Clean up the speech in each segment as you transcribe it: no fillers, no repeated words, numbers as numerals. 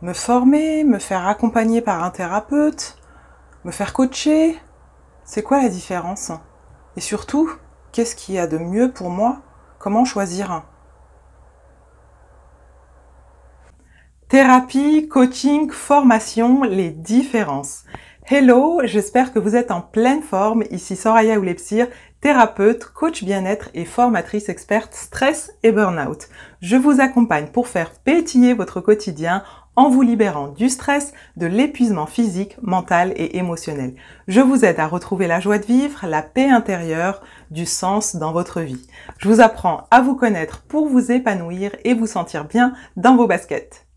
Me former, me faire accompagner par un thérapeute, me faire coacher, c'est quoi la différence? Et surtout, qu'est-ce qu'il y a de mieux pour moi? Comment choisir? Thérapie, coaching, formation, les différences. Hello, j'espère que vous êtes en pleine forme. Ici Soraya Oulepsir, thérapeute, coach bien-être et formatrice experte stress et burn-out. Je vous accompagne pour faire pétiller votre quotidien en vous libérant du stress, de l'épuisement physique, mental et émotionnel. Je vous aide à retrouver la joie de vivre, la paix intérieure, du sens dans votre vie. Je vous apprends à vous connaître pour vous épanouir et vous sentir bien dans vos baskets.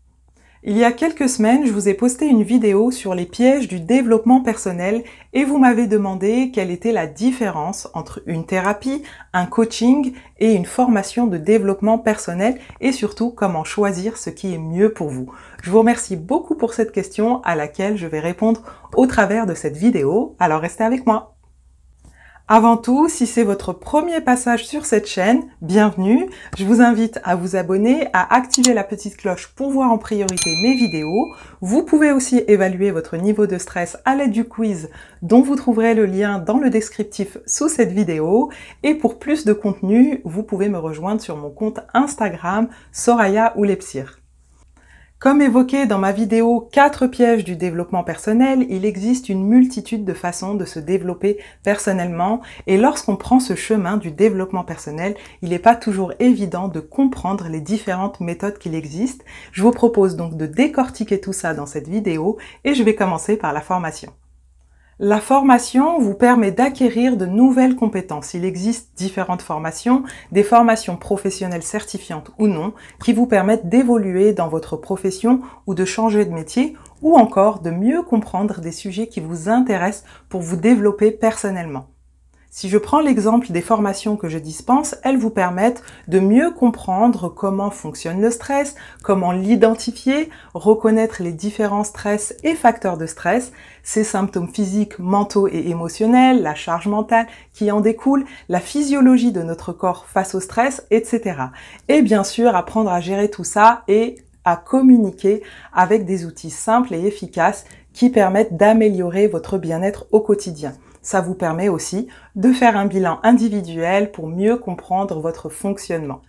Il y a quelques semaines, je vous ai posté une vidéo sur les pièges du développement personnel et vous m'avez demandé quelle était la différence entre une thérapie, un coaching et une formation de développement personnel et surtout comment choisir ce qui est mieux pour vous. Je vous remercie beaucoup pour cette question à laquelle je vais répondre au travers de cette vidéo, alors restez avec moi. Avant tout, si c'est votre premier passage sur cette chaîne, bienvenue. Je vous invite à vous abonner, à activer la petite cloche pour voir en priorité mes vidéos. Vous pouvez aussi évaluer votre niveau de stress à l'aide du quiz dont vous trouverez le lien dans le descriptif sous cette vidéo. Et pour plus de contenu, vous pouvez me rejoindre sur mon compte Instagram Soraya Oulepsir. Comme évoqué dans ma vidéo 4 pièges du développement personnel, il existe une multitude de façons de se développer personnellement et lorsqu'on prend ce chemin du développement personnel, il n'est pas toujours évident de comprendre les différentes méthodes qu'il existe. Je vous propose donc de décortiquer tout ça dans cette vidéo et je vais commencer par la formation. La formation vous permet d'acquérir de nouvelles compétences. Il existe différentes formations, des formations professionnelles certifiantes ou non, qui vous permettent d'évoluer dans votre profession ou de changer de métier ou encore de mieux comprendre des sujets qui vous intéressent pour vous développer personnellement. Si je prends l'exemple des formations que je dispense, elles vous permettent de mieux comprendre comment fonctionne le stress, comment l'identifier, reconnaître les différents stress et facteurs de stress, ses symptômes physiques, mentaux et émotionnels, la charge mentale qui en découle, la physiologie de notre corps face au stress, etc. Et bien sûr, apprendre à gérer tout ça et à communiquer avec des outils simples et efficaces qui permettent d'améliorer votre bien-être au quotidien. Ça vous permet aussi de faire un bilan individuel pour mieux comprendre votre fonctionnement.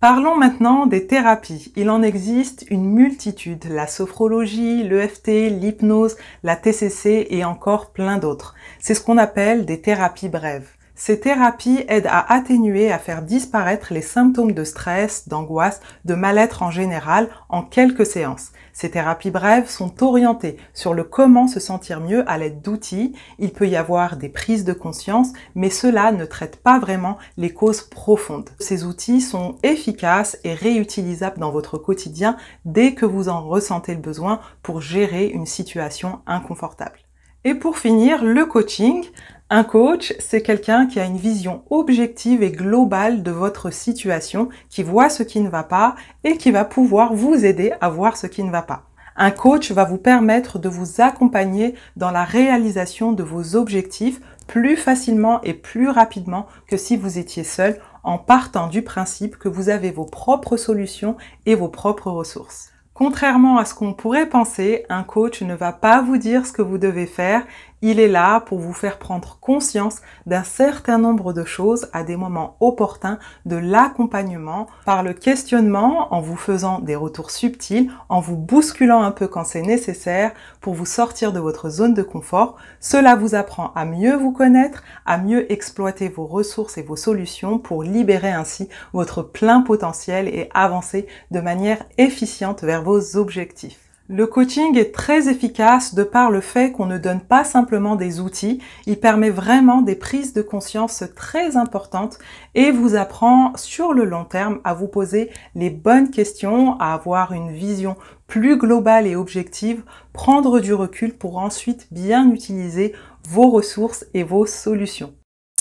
Parlons maintenant des thérapies. Il en existe une multitude, la sophrologie, l'EFT, l'hypnose, la TCC et encore plein d'autres. C'est ce qu'on appelle des thérapies brèves. Ces thérapies aident à atténuer, à faire disparaître les symptômes de stress, d'angoisse, de mal-être en général en quelques séances. Ces thérapies brèves sont orientées sur le comment se sentir mieux à l'aide d'outils. Il peut y avoir des prises de conscience, mais cela ne traite pas vraiment les causes profondes. Ces outils sont efficaces et réutilisables dans votre quotidien dès que vous en ressentez le besoin pour gérer une situation inconfortable. Et pour finir, le coaching. Un coach, c'est quelqu'un qui a une vision objective et globale de votre situation, qui voit ce qui ne va pas et qui va pouvoir vous aider à voir ce qui ne va pas. Un coach va vous permettre de vous accompagner dans la réalisation de vos objectifs plus facilement et plus rapidement que si vous étiez seul, en partant du principe que vous avez vos propres solutions et vos propres ressources. Contrairement à ce qu'on pourrait penser, un coach ne va pas vous dire ce que vous devez faire. Il est là pour vous faire prendre conscience d'un certain nombre de choses à des moments opportuns de l'accompagnement par le questionnement, en vous faisant des retours subtils, en vous bousculant un peu quand c'est nécessaire pour vous sortir de votre zone de confort. Cela vous apprend à mieux vous connaître, à mieux exploiter vos ressources et vos solutions pour libérer ainsi votre plein potentiel et avancer de manière efficiente vers vos objectifs. Le coaching est très efficace de par le fait qu'on ne donne pas simplement des outils, il permet vraiment des prises de conscience très importantes et vous apprend sur le long terme à vous poser les bonnes questions, à avoir une vision plus globale et objective, prendre du recul pour ensuite bien utiliser vos ressources et vos solutions.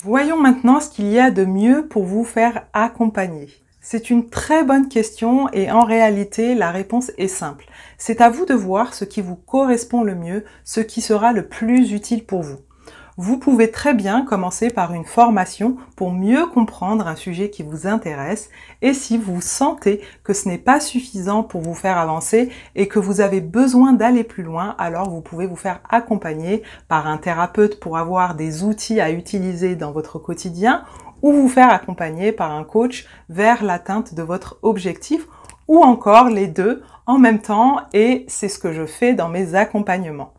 Voyons maintenant ce qu'il y a de mieux pour vous faire accompagner. C'est une très bonne question et en réalité, la réponse est simple. C'est à vous de voir ce qui vous correspond le mieux, ce qui sera le plus utile pour vous. Vous pouvez très bien commencer par une formation pour mieux comprendre un sujet qui vous intéresse et si vous sentez que ce n'est pas suffisant pour vous faire avancer et que vous avez besoin d'aller plus loin, alors vous pouvez vous faire accompagner par un thérapeute pour avoir des outils à utiliser dans votre quotidien ou vous faire accompagner par un coach vers l'atteinte de votre objectif ou encore les deux en même temps et c'est ce que je fais dans mes accompagnements.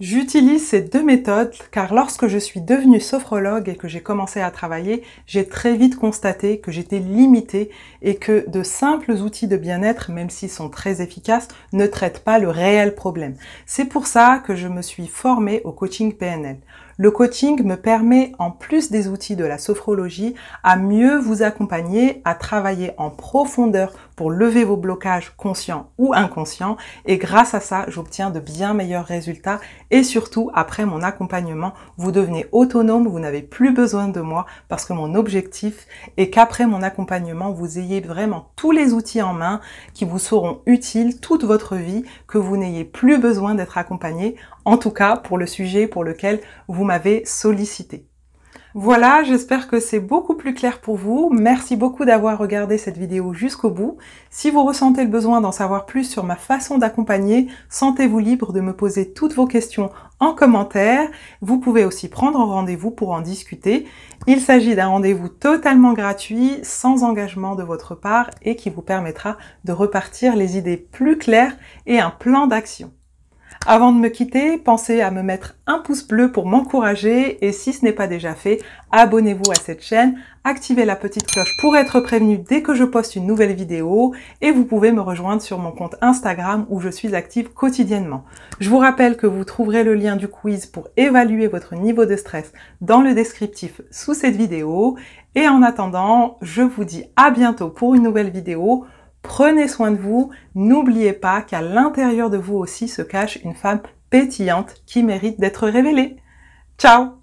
J'utilise ces deux méthodes car lorsque je suis devenue sophrologue et que j'ai commencé à travailler, j'ai très vite constaté que j'étais limitée et que de simples outils de bien-être, même s'ils sont très efficaces, ne traitent pas le réel problème. C'est pour ça que je me suis formée au coaching PNL. Le coaching me permet, en plus des outils de la sophrologie, à mieux vous accompagner, à travailler en profondeur pour lever vos blocages conscients ou inconscients et grâce à ça, j'obtiens de bien meilleurs résultats et surtout, après mon accompagnement, vous devenez autonome, vous n'avez plus besoin de moi parce que mon objectif est qu'après mon accompagnement, vous ayez vraiment tous les outils en main qui vous seront utiles toute votre vie, que vous n'ayez plus besoin d'être accompagné, en tout cas pour le sujet pour lequel vous m'avez sollicité. Voilà, j'espère que c'est beaucoup plus clair pour vous. Merci beaucoup d'avoir regardé cette vidéo jusqu'au bout. Si vous ressentez le besoin d'en savoir plus sur ma façon d'accompagner, sentez-vous libre de me poser toutes vos questions en commentaire. Vous pouvez aussi prendre un rendez-vous pour en discuter. Il s'agit d'un rendez-vous totalement gratuit, sans engagement de votre part et qui vous permettra de repartir les idées plus claires et un plan d'action. Avant de me quitter, pensez à me mettre un pouce bleu pour m'encourager et si ce n'est pas déjà fait, abonnez-vous à cette chaîne, activez la petite cloche pour être prévenu dès que je poste une nouvelle vidéo et vous pouvez me rejoindre sur mon compte Instagram où je suis active quotidiennement. Je vous rappelle que vous trouverez le lien du quiz pour évaluer votre niveau de stress dans le descriptif sous cette vidéo et en attendant, je vous dis à bientôt pour une nouvelle vidéo. Prenez soin de vous, n'oubliez pas qu'à l'intérieur de vous aussi se cache une femme pétillante qui mérite d'être révélée. Ciao!